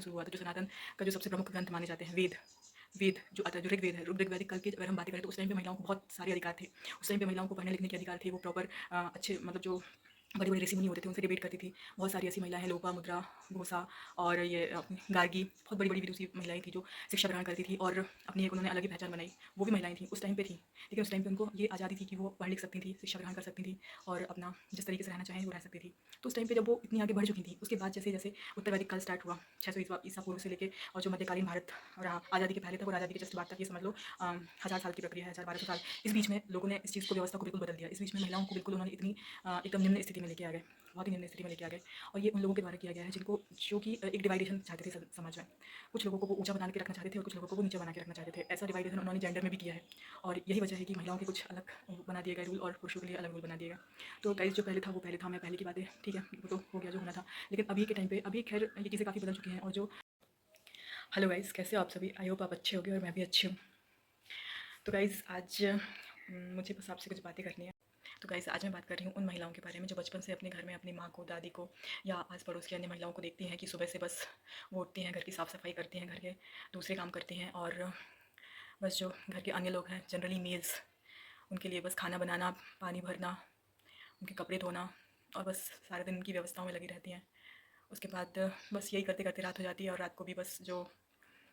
शुरू हुआ था, जो सनातन का जो सबसे प्रमुख ग्रंथ माने जाते हैं, वेद। वेद जो आता है, जो ऋग्वेद है, ऋग्वैदिक काल की अगर हम बातें करें तो उस टाइम पे महिलाओं को बहुत सारे अधिकार थे। उस टाइम पे महिलाओं को पढ़ने लिखने के अधिकार थे। वो प्रॉपर अच्छे मतलब जो बड़े-बड़े ऋषि मुनि होते थे उनसे डिबेट करती थी। बहुत सारी ऐसी महिलाएँ हैं, लोपामुद्रा, घोषा और ये अपनी गार्गी, बहुत बड़ी-बड़ी विदुषी महिलाएँ थी जो शिक्षा ग्रहण करती थी और अपनी एक उन्होंने अलग ही पहचान बनाई। वो भी महिलाएँ थीं, उस टाइम पे थीं। लेकिन उस टाइम पे उनको ये आज़ादी थी कि वो पढ़ लिख सकती थीं, शिक्षा ग्रहण कर सकती थीं और अपना जिस तरीके से रहना चाहें वो रह सकती थीं। तो उस टाइम पे जब वो इतनी आगे बढ़ चुकी थीं, उसके बाद जैसे-जैसे उत्तरवैदिक काल स्टार्ट हुआ, 600 ईसा पूर्व से लेके और जो मध्यकालीन भारत रहा, आज़ादी के पहले तक और आज़ादी के जस्ट बाद तक, ये समझ लो 1000 साल की प्रक्रिया है, 1000-1200 साल। इस बीच में लोगों ने इस चीज़ को, व्यवस्था को बिल्कुल बदल दिया। इस बीच में महिलाओं को बिल्कुल उन्होंने इतनी एकदम निम्न स्थिति में लेके आ गए, बहुत ही निम्न स्थिति में लेके आ गए। और ये उन लोगों के द्वारा किया गया है जिनको, जो कि एक डिवाइडेशन चाहते थे समाज में। कुछ लोगों को वो ऊँचा बना के रखना चाहते थे और कुछ लोगों को वो नीचा बना के रखना चाहते थे। ऐसा डिवाइडेशन उन्होंने जेंडर में भी किया है और यही वजह है कि महिलाओं के कुछ अलग बना दिए गए रूल और पुरुषों के लिए अलग रूल बना दिए गए। तो गाइस, जो पहले था वो पहले था, मैं पहले की बातें ठीक है, वो तो हो गया जो होना था। लेकिन अभी के टाइम पे अभी खैर ये चीज़ें काफ़ी बदल चुकी हैं। और जो हेलो गाइस, कैसे हो आप सभी? आई होप आप अच्छे होगे और मैं भी अच्छी हूँ। तो गाइस आज मुझे बस आपसे कुछ बातें करनी है। तो गाइस आज मैं बात कर रही हूँ उन महिलाओं के बारे में जो बचपन से अपने घर में अपनी माँ को, दादी को या आस पड़ोस की अन्य महिलाओं को देखती हैं कि सुबह से बस वो उठती हैं, घर की साफ़ सफाई करती हैं, घर के दूसरे काम करती हैं और बस जो घर के अन्य लोग हैं, जनरली मेल्स, उनके लिए बस खाना बनाना, पानी भरना, उनके कपड़े धोना और बस सारे दिन उनकी व्यवस्थाओं में लगी रहती हैं। उसके बाद बस यही करते करते रात हो जाती है और रात को भी बस जो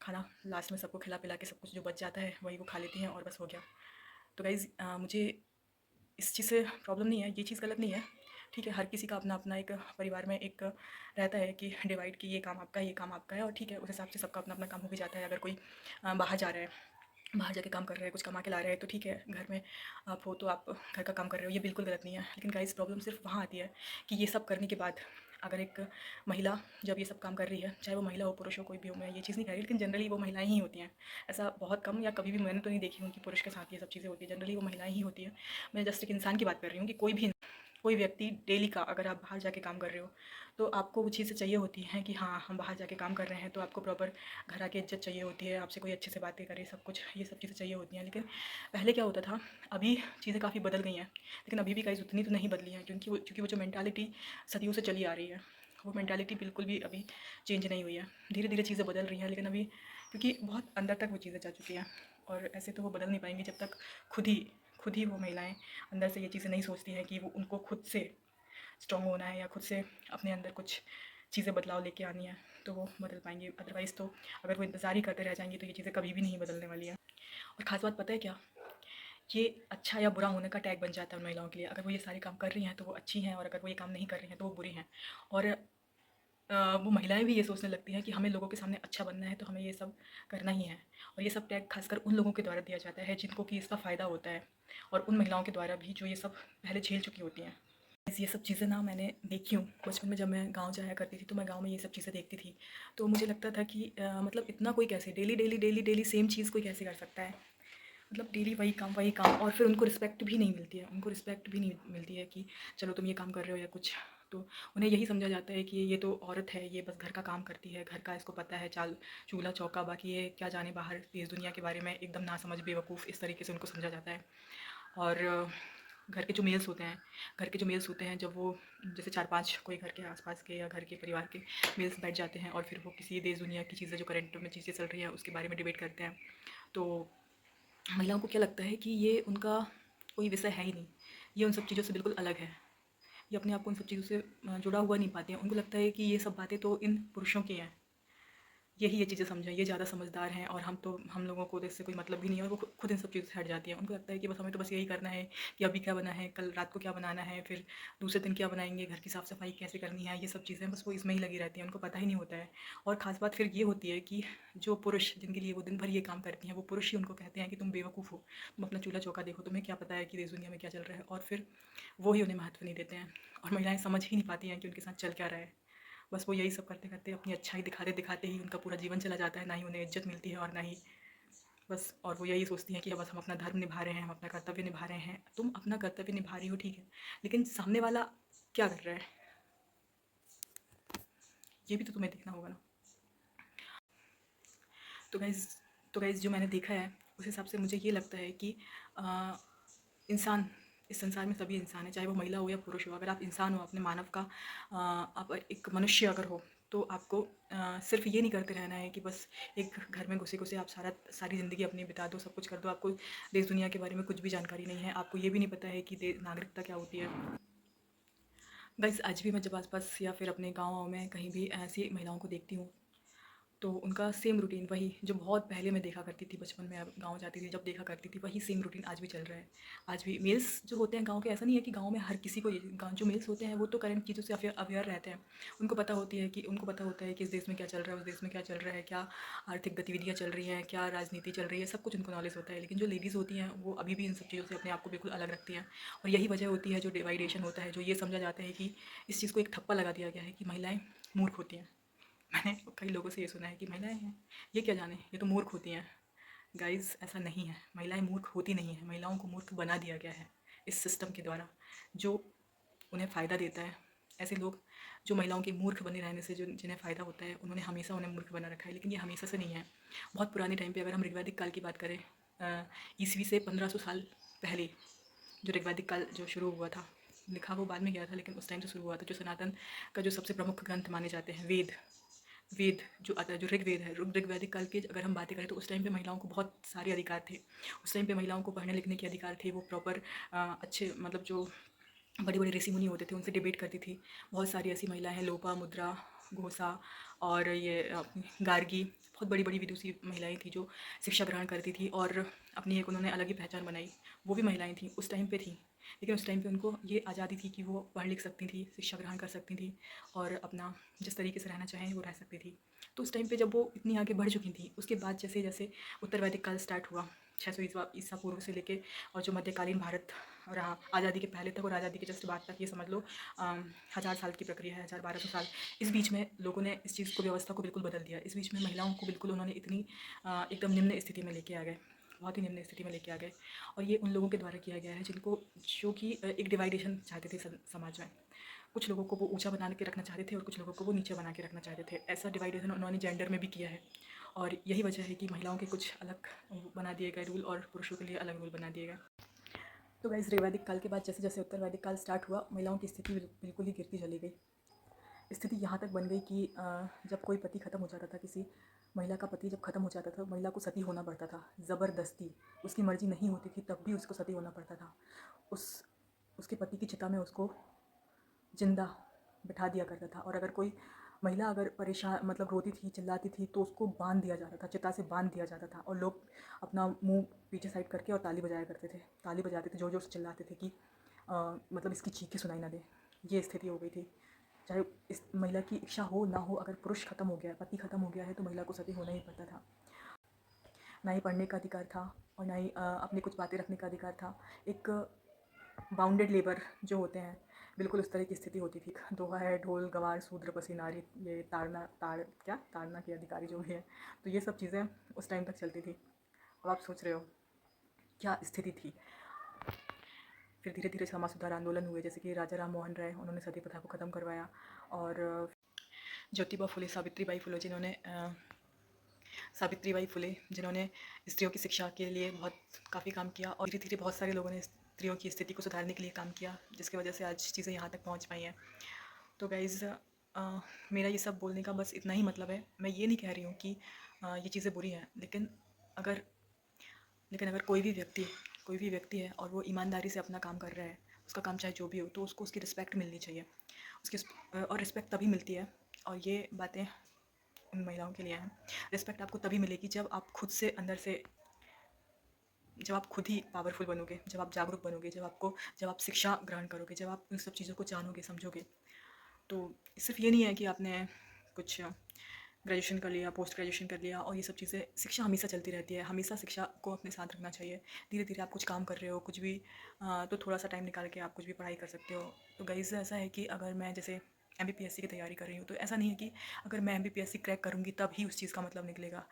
खाना लास्ट में सबको खिला पिला के सब कुछ जो बच जाता है वही वो खा लेती हैं और बस हो गया। तो गाइज़ मुझे इस चीज़ से प्रॉब्लम नहीं है, ये चीज़ गलत नहीं है, ठीक है। हर किसी का अपना अपना एक परिवार में एक रहता है कि डिवाइड, कि ये काम आपका है, ये काम आपका है और ठीक है, उस हिसाब से सबका अपना अपना काम हो भी जाता है। अगर कोई बाहर जा रहा है, बाहर जाके काम कर रहा है, कुछ कमा के ला रहा है, तो ठीक है, घर में आप हो तो आप घर का काम कर रहे हो, ये बिल्कुल गलत नहीं है। लेकिन गाइस प्रॉब्लम सिर्फ वहाँ आती है कि ये सब करने के बाद अगर एक महिला जब ये सब काम कर रही है, चाहे वो महिला हो पुरुष हो कोई भी हो, मैं ये चीज़ नहीं कह रही, लेकिन जनरली वो महिलाएं ही होती हैं। ऐसा बहुत कम या कभी भी मैंने तो नहीं देखी हूँ कि पुरुष के साथ ये सब चीज़ें होती है, जनरली वो महिलाएं ही होती हैं। मैं जस्ट एक इंसान की बात कर रही हूँ कि कोई व्यक्ति डेली का अगर आप बाहर जाके काम कर रहे हो तो आपको वो चीज़ें चाहिए होती हैं कि हाँ, हम बाहर जाके काम कर रहे हैं तो आपको प्रॉपर घर आके इज्जत चाहिए होती है, आपसे कोई अच्छे से बातें करे, सब कुछ ये सब चीज़ें चाहिए होती हैं। लेकिन पहले क्या होता था, अभी चीज़ें काफ़ी बदल गई हैं, लेकिन अभी भी गाइस उतनी तो नहीं बदली हैं, क्योंकि वो जो मेंटालिटी सदियों से चली आ रही है, वो मेंटालिटी बिल्कुल भी अभी चेंज नहीं हुई है। धीरे धीरे चीज़ें बदल रही हैं, लेकिन अभी क्योंकि बहुत अंदर तक वो चीज़ें जा चुकी हैं और ऐसे तो वो बदल नहीं पाएंगी जब तक खुद ही वो महिलाएं अंदर से ये चीज़ें नहीं सोचती हैं कि वो उनको खुद से स्ट्रॉन्ग होना है या खुद से अपने अंदर कुछ चीज़ें बदलाव लेके आनी है, तो वो बदल पाएंगे। अदरवाइज़ तो अगर वो इंतज़ार ही करते रह जाएंगे तो ये चीज़ें कभी भी नहीं बदलने वाली हैं। और ख़ास बात पता है क्या, ये अच्छा या बुरा होने का टैग बन जाता है उन महिलाओं के लिए। अगर वो ये सारे काम कर रही हैं तो वो अच्छी हैं और अगर वो ये काम नहीं कर रही हैं तो वो बुरी हैं। और वो महिलाएं भी ये सोचने लगती हैं कि हमें लोगों के सामने अच्छा बनना है तो हमें ये सब करना ही है। और ये सब टैग खासकर उन लोगों के द्वारा दिया जाता है जिनको कि इसका फ़ायदा होता है और उन महिलाओं के द्वारा भी जो ये सब पहले झेल चुकी होती हैं। ये सब चीज़ें ना मैंने देखी हूँ। बचपन में जब मैं गाँव जाया करती थी तो मैं गाँव में ये सब चीज़ें देखती थी। तो मुझे लगता था कि मतलब इतना कोई कैसे डेली सेम चीज़ कोई कैसे कर सकता है। मतलब डेली वही काम और फिर उनको रिस्पेक्ट भी नहीं मिलती है। उनको रिस्पेक्ट भी नहीं मिलती है कि चलो तुम ये काम कर रहे हो या कुछ। तो उन्हें यही समझा जाता है कि ये तो औरत है, ये बस घर का काम करती है, घर का इसको पता है चाल चूल्हा चौका, बाकी ये क्या जाने बाहर देश दुनिया के बारे में, एकदम नासमझ बेवकूफ़, इस तरीके से उनको समझा जाता है। और घर के जो मेल्स होते हैं, जब वो जैसे 4-5 कोई घर के आस-पास के या घर के परिवार के मेल्स बैठ जाते हैं और फिर वो किसी देश दुनिया की चीज़ें, जो करंट में चीज़ें चल रही हैं उसके बारे में डिबेट करते हैं, तो महिलाओं को क्या लगता है कि ये उनका कोई विषय है ही नहीं, ये उन सब चीज़ों से बिल्कुल अलग है, ये अपने आप को उन सब चीज़ों से जुड़ा हुआ नहीं पाते हैं। उनको लगता है कि ये सब बातें तो इन पुरुषों की हैं, यही ये चीज़ें समझें, ये ज़्यादा समझदार हैं और हम लोगों को तो इससे कोई मतलब भी नहीं है। और वो खुद इन सब चीज़ों से हट जाती हैं। उनको लगता है कि बस हमें तो बस यही करना है कि अभी क्या बना है, कल रात को क्या बनाना है, फिर दूसरे दिन क्या बनाएंगे, घर की साफ़ सफाई कैसे करनी है, ये सब चीज़ें बस वो इसमें ही लगी रहती हैं, उनको पता ही नहीं होता है। और ख़ास बात फिर ये होती है कि जो पुरुष जिनके लिए वो दिन भर ये काम करती हैं, वो पुरुष ही उनको कहते हैं कि तुम बेवकूफ़ हो, तुम अपना चूल्हा चौका देखो, तुम्हें क्या पता है कि देश दुनिया में क्या चल रहा है। और फिर वो ही उन्हें महत्व नहीं देते हैं और महिलाएं समझ ही नहीं पाती हैं कि उनके साथ चल क्या रहा है। बस वो यही सब करते करते अपनी अच्छाई दिखाते दिखाते ही उनका पूरा जीवन चला जाता है, ना ही उन्हें इज्जत मिलती है और ना ही बस। और वो यही सोचती हैं कि बस हम अपना धर्म निभा रहे हैं, हम अपना कर्तव्य निभा रहे हैं। तुम अपना कर्तव्य निभा रही हो ठीक है, लेकिन सामने वाला क्या कर रहा है ये भी तो तुम्हें देखना होगा ना। तो गाइज़ जो मैंने देखा है उस हिसाब से मुझे ये लगता है कि इंसान, इस संसार में सभी इंसान हैं, चाहे वो महिला हो या पुरुष हो। अगर आप इंसान हो, अपने मानव का आप एक मनुष्य अगर हो तो आपको सिर्फ ये नहीं करते रहना है कि बस एक घर में घुसे-घुसे आप सारी ज़िंदगी अपनी बिता दो, सब कुछ कर दो। आपको देश दुनिया के बारे में कुछ भी जानकारी नहीं है। आपको ये भी नहीं पता है कि दे नागरिकता क्या होती है। गाइस आज भी मैं जब आस-पास या फिर अपने गाँव-वाँव में कहीं भी ऐसी महिलाओं को देखती हूँ, तो उनका सेम रूटीन वही जो बहुत पहले मैं देखा करती थी बचपन में, अब गाँव जाती थी जब देखा करती थी, वही सेम रूटीन आज भी चल रहा है। आज भी मेल्स जो होते हैं गाँव के, ऐसा नहीं है कि गाँव में हर किसी को ये गाँव जो मेल्स होते हैं वो तो करंट चीज़ों से अवेयर रहते हैं। उनको पता होता है कि इस देश में क्या चल रहा है, उस देश में क्या चल रहा है, क्या आर्थिक गतिविधियाँ चल रही हैं, क्या राजनीति चल रही है, सब कुछ उनको नॉलेज होता है। लेकिन जो लेडीज़ होती हैं वो अभी भी इन सब चीज़ों से अपने आप को बिल्कुल अलग रखती हैं। और यही वजह होती है जो डिवाइडेशन होता है, जो ये समझा जाता है कि इस चीज़ को एक ठप्पा लगा दिया गया है कि महिलाएँ मूर्ख होती हैं। मैंने कई लोगों से ये सुना है कि महिलाएं हैं, ये क्या जाने, ये तो मूर्ख होती हैं। गाइस ऐसा नहीं है, महिलाएं मूर्ख होती नहीं हैं, महिलाओं को मूर्ख बना दिया गया है इस सिस्टम के द्वारा जो उन्हें फ़ायदा देता है। ऐसे लोग जो महिलाओं के मूर्ख बने रहने से जो जिन्हें फ़ायदा होता है, उन्होंने हमेशा उन्हें मूर्ख बना रखा है। लेकिन ये हमेशा से नहीं है। बहुत पुराने टाइम पे अगर हम ऋग्वैदिक काल की बात करें, ईस्वी से 1500 साल पहले जो ऋग्वैदिक काल जो शुरू हुआ था, लिखा वो बाद में गया था लेकिन उस टाइम से शुरू हुआ था। जो सनातन का जो सबसे प्रमुख ग्रंथ माने जाते हैं, वेद वेद जो आता है, जो ऋग्वेद है, ऋग्वैदिक काल की अगर हम बातें करें तो उस टाइम पे महिलाओं को बहुत सारे अधिकार थे। उस टाइम पे महिलाओं को पढ़ने लिखने के अधिकार थे। वो प्रॉपर अच्छे मतलब जो बड़े बड़े ऋषि मुनि होते थे उनसे डिबेट करती थी। बहुत सारी ऐसी महिलाएं हैं, लोपा मुद्रा घोषा और ये गार्गी, बहुत बड़ी बड़ी विदुषी महिलाएं थी जो शिक्षा ग्रहण करती थी और अपनी एक उन्होंने अलग ही पहचान बनाई। वो भी महिलाएं थी, उस टाइम पे थी। लेकिन उस टाइम पे उनको ये आज़ादी थी कि वो पढ़ लिख सकती थी, शिक्षा ग्रहण कर सकती थी और अपना जिस तरीके से रहना चाहें वो रह सकती थी। तो उस टाइम पे जब वो इतनी आगे बढ़ चुकी थी, उसके बाद जैसे जैसे उत्तर वैदिक काल स्टार्ट हुआ 600 ईसा पूर्व से लेके, और जो मध्यकालीन भारत रहा आज़ादी के पहले तक और आज़ादी के जस्ट बाद तक, ये समझ लो 1000 साल की प्रक्रिया है, 1200 साल। इस बीच में लोगों ने इस चीज़ को, व्यवस्था को बिल्कुल बदल दिया। इस बीच में महिलाओं को बिल्कुल उन्होंने इतनी एकदम निम्न स्थिति में लेके आ गए, बहुत ही निम्न स्थिति में लेके आ गए। और ये उन लोगों के द्वारा किया गया है जिनको, जो कि एक डिवाइडेशन चाहते थे समाज में। कुछ लोगों को वो ऊंचा बना के रखना चाहते थे और कुछ लोगों को वो नीचे बना के रखना चाहते थे। ऐसा डिवाइडेशन उन्होंने जेंडर में भी किया है और यही वजह है कि महिलाओं के कुछ अलग बना दिए गए रूल और पुरुषों के लिए अलग रूल बना दिए गए। तो गाइस ऋग्वैदिक काल के बाद जैसे जैसे उत्तर वैदिक काल स्टार्ट हुआ, महिलाओं की स्थिति बिल्कुल ही गिरती चली गई। स्थिति यहाँ तक बन गई कि जब कोई पति ख़त्म हो जाता था, किसी महिला का पति जब ख़त्म हो जाता था, महिला को सती होना पड़ता था ज़बरदस्ती। उसकी मर्ज़ी नहीं होती थी तब भी उसको सती होना पड़ता था। उसके पति की चिता में उसको जिंदा बिठा दिया करता था। और अगर कोई महिला अगर परेशान मतलब रोती थी, चिल्लाती थी, तो उसको बांध दिया जाता था, चिता से बांध दिया जाता था। और लोग अपना मुंह पीछे साइड करके और ताली बजाया करते थे, ताली बजाते थे, जोर जोर से चिल्लाते थे कि मतलब इसकी चीखें सुनाई ना दे। ये स्थिति हो गई थी। चाहे इस महिला की इच्छा हो ना हो, अगर पुरुष ख़त्म हो गया है, पति ख़त्म हो गया है, तो महिला को सती होना ही पड़ता था। ना ही पढ़ने का अधिकार था और ना ही अपनी कुछ बातें रखने का अधिकार था। एक बाउंडेड लेबर जो होते हैं, बिल्कुल उस तरह की स्थिति होती थी। दोहा है, ढोल गवार शूद्र पसी नारी, ये ताड़ना के अधिकारी जो भी है। तो ये सब चीज़ें उस टाइम तक चलती थी। अब आप सोच रहे हो क्या स्थिति थी। फिर धीरे धीरे समाज सुधार आंदोलन हुए, जैसे कि राजा राम मोहन राय, उन्होंने सती प्रथा को ख़त्म करवाया। और ज्योतिबा फुले, सावित्रीबाई फुले जिन्होंने स्त्रियों की शिक्षा के लिए बहुत काफ़ी काम किया। और धीरे धीरे बहुत सारे लोगों ने स्त्रियों की स्थिति को सुधारने के लिए काम किया, जिसकी वजह से आज चीज़ें यहाँ तक पहुँच पाई हैं। तो गाइज़ मेरा ये सब बोलने का बस इतना ही मतलब है। मैं ये नहीं कह रही हूँ कि ये चीज़ें बुरी हैं, अगर लेकिन अगर कोई भी व्यक्ति है और वो ईमानदारी से अपना काम कर रहा है, उसका काम चाहे जो भी हो, तो उसको उसकी रिस्पेक्ट मिलनी चाहिए। और रिस्पेक्ट तभी मिलती है, और ये बातें उन महिलाओं के लिए हैं। रिस्पेक्ट आपको तभी मिलेगी जब आप खुद से अंदर से, जब आप खुद ही पावरफुल बनोगे, जब आप जागरूक बनोगे, जब आप शिक्षा ग्रहण करोगे, जब आप उन सब चीज़ों को जानोगे, समझोगे। तो सिर्फ ये नहीं है कि आपने कुछ ग्रेजुएशन कर लिया, पोस्ट ग्रेजुएशन कर लिया और ये सब चीज़ें, शिक्षा हमेशा चलती रहती है। हमेशा शिक्षा को अपने साथ रखना चाहिए। धीरे धीरे आप कुछ काम कर रहे हो, कुछ भी तो थोड़ा सा टाइम निकाल के आप कुछ भी पढ़ाई कर सकते हो। तो गाइस ऐसा है कि अगर मैं जैसे एमपीपीएससी की तैयारी कर रही हूँ, तो ऐसा नहीं है कि अगर मैं एमपीपीएससी क्रैक करूँगी तब ही उस चीज़ का मतलब निकलेगा।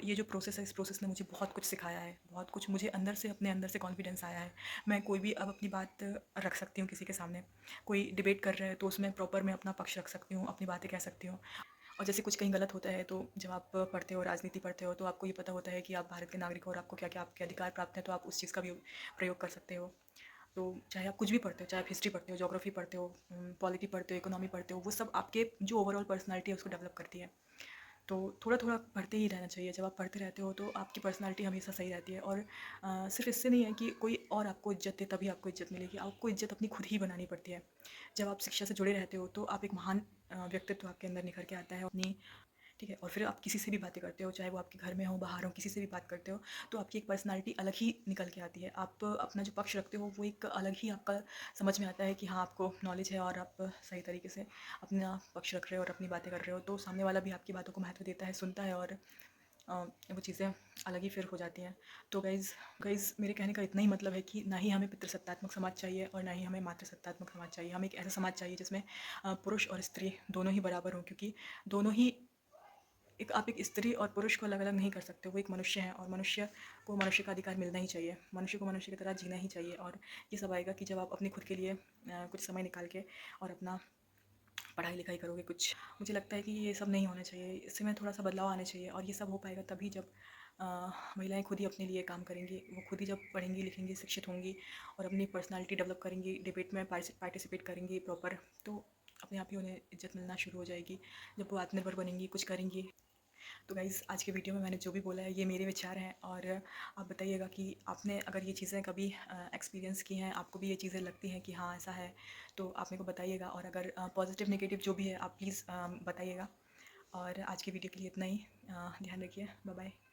ये जो प्रोसेस है, इस प्रोसेस ने मुझे बहुत कुछ सिखाया है, बहुत कुछ मुझे अपने अंदर से कॉन्फिडेंस आया है। मैं कोई भी अब अपनी बात रख सकती हूँ किसी के सामने। कोई डिबेट कर रहा है तो उसमें प्रॉपर मैं अपना पक्ष रख सकती हूँ, अपनी बातें कह सकती हूँ। और जैसे कुछ कहीं गलत होता है, तो जब आप पढ़ते हो, राजनीति पढ़ते हो, तो आपको ये पता होता है कि आप भारत के नागरिक हो और आपको क्या क्या आपके अधिकार प्राप्त हैं, तो आप उस चीज़ का भी प्रयोग कर सकते हो। तो चाहे आप कुछ भी पढ़ते हो, चाहे आप हिस्ट्री पढ़ते हो, ज्योग्राफी पढ़ते हो, पॉलिटी पढ़ते हो, इकोनॉमी पढ़ते हो, वो सब आपके जो ओवरऑल पर्सनालिटी है उसको डेवलप करती है। तो थोड़ा थोड़ा पढ़ते ही रहना चाहिए। जब आप पढ़ते रहते हो तो आपकी पर्सनालिटी हमेशा सही रहती है। और सिर्फ इससे नहीं है कि कोई और आपको इज्जत दे तभी आपको इज्जत मिलेगी, आपको इज्जत अपनी खुद ही बनानी पड़ती है। जब आप शिक्षा से जुड़े रहते हो तो आप एक महान व्यक्तित्व आपके अंदर निखर के आता है अपनी, ठीक है। और फिर आप किसी से भी बातें करते हो, चाहे वो आपके घर में हो, बाहर हो, किसी से भी बात करते हो तो आपकी एक पर्सनालिटी अलग ही निकल के आती है। आप अपना जो पक्ष रखते हो वो एक अलग ही आपका समझ में आता है कि हाँ, आपको नॉलेज है और आप सही तरीके से अपना पक्ष रख रहे हो और अपनी बातें कर रहे हो। तो सामने वाला भी आपकी बातों को महत्व देता है, सुनता है, और वो चीज़ें अलग ही फिर हो जाती हैं। तो गाइज़ मेरे कहने का इतना ही मतलब है कि ना ही हमें पितृसत्तात्मक समाज चाहिए और ना ही हमें मातृसत्तात्मक समाज चाहिए। हमें एक ऐसा समाज चाहिए जिसमें पुरुष और स्त्री दोनों ही बराबर हों, क्योंकि दोनों ही एक, आप एक स्त्री और पुरुष को अलग अलग नहीं कर सकते। वो एक मनुष्य है और मनुष्य को मनुष्य का अधिकार मिलना ही चाहिए, मनुष्य को मनुष्य की तरह जीना ही चाहिए। और ये सब आएगा कि जब आप अपने खुद के लिए कुछ समय निकाल के और अपना पढ़ाई लिखाई करोगे कुछ। मुझे लगता है कि ये सब नहीं होना चाहिए, इसमें थोड़ा सा बदलाव आना चाहिए। और ये सब हो पाएगा तभी जब महिलाएं खुद ही अपने लिए काम करेंगी। वो खुद ही जब पढ़ेंगी लिखेंगी शिक्षित होंगी और अपनी पर्सनालिटी डेवलप करेंगी, डिबेट में पार्टिसिपेट करेंगी प्रॉपर, तो अपने आप ही उन्हें इज्जत मिलना शुरू हो जाएगी। जब वो आत्मनिर्भर बनेंगी, कुछ करेंगी। तो गाइज़ आज के वीडियो में मैंने जो भी बोला है ये मेरे विचार हैं। और आप बताइएगा कि आपने अगर ये चीज़ें कभी एक्सपीरियंस की हैं, आपको भी ये चीज़ें लगती हैं कि हाँ ऐसा है, तो आप मेरे को बताइएगा। और अगर पॉजिटिव नेगेटिव जो भी है आप प्लीज़ बताइएगा। और आज की वीडियो के लिए इतना ही। ध्यान रखिए। Bye bye.